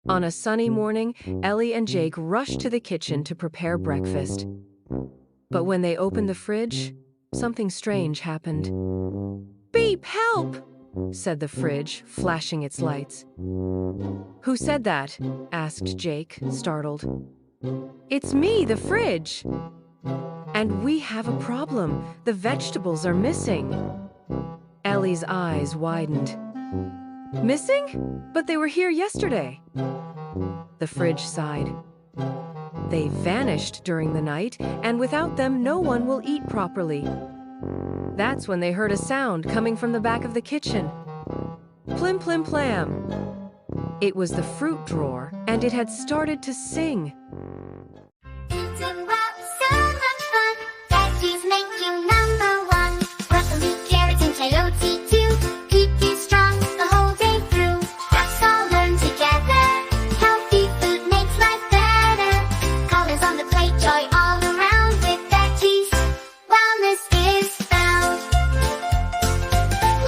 On a sunny morning, Ellie and Jake rushed to the kitchen to prepare breakfast. But when they opened the fridge, something strange happened. "Beep, help!" said the fridge, flashing its lights. "Who said that?" asked Jake, startled. "It's me, the fridge." "And we have a problem. The vegetables are missing." Ellie's eyes widened. "Missing? But they were here yesterday." The fridge sighed. "They vanished during the night, and without them no one will eat properly." That's when they heard a sound coming from the back of the kitchen. Plim plim plam. It was the fruit drawer, and it had started to sing. It's about so much fun. Veggies make you number one. Broccoli, carrots, and chayote too. Keep you strong the whole day through. Let's all learn together. Healthy food makes life better. Colors on the plate, joy all around. With veggies, wellness is found.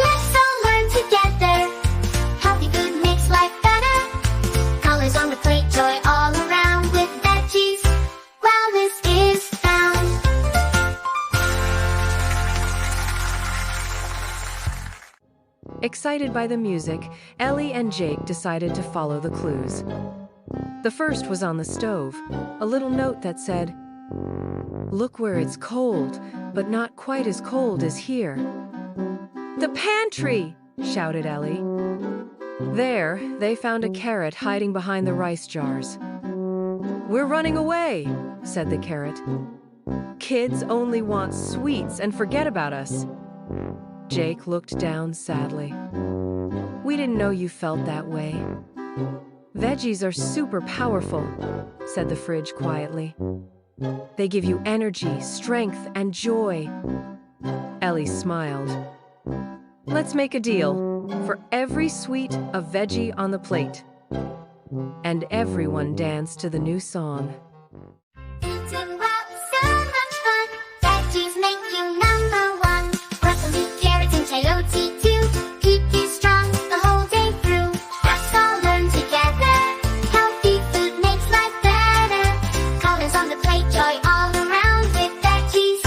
Let's all learn together. Healthy food makes life better. Colors on the plate, joy all around. With veggies, wellness is found. Excited by the music, Ellie and Jake decided to follow the clues. The first was on the stove, a little note that said, "Look where it's cold, but not quite as cold as here." "The pantry!" shouted Ellie. There, they found a carrot hiding behind the rice jars. "We're running away," said the carrot. "Kids only want sweets and forget about us." Jake looked down sadly. "We didn't know you felt that way." "Veggies are super powerful," said the fridge quietly. "They give you energy, strength, and joy." Ellie smiled. "Let's make a deal. For every sweet, a veggie on the plate." And everyone danced to the new song. It's about so much fun. Veggies make you number one. Broccoli, carrots, and chayote too. Keep you strong the whole day through. Let's all learn together. Healthy food makes life better. Colors on the plate, joy all around. With veggies,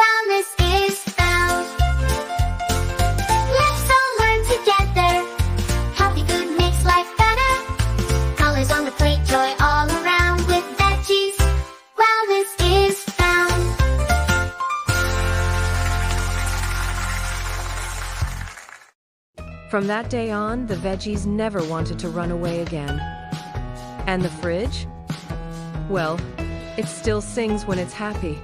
wellness is found. Let's all learn together. Healthy food makes life better. Colors on the plate, joy all around. With veggies, wellness is found. From that day on, the veggies never wanted to run away again. And the fridge? Well, it still sings when it's happy.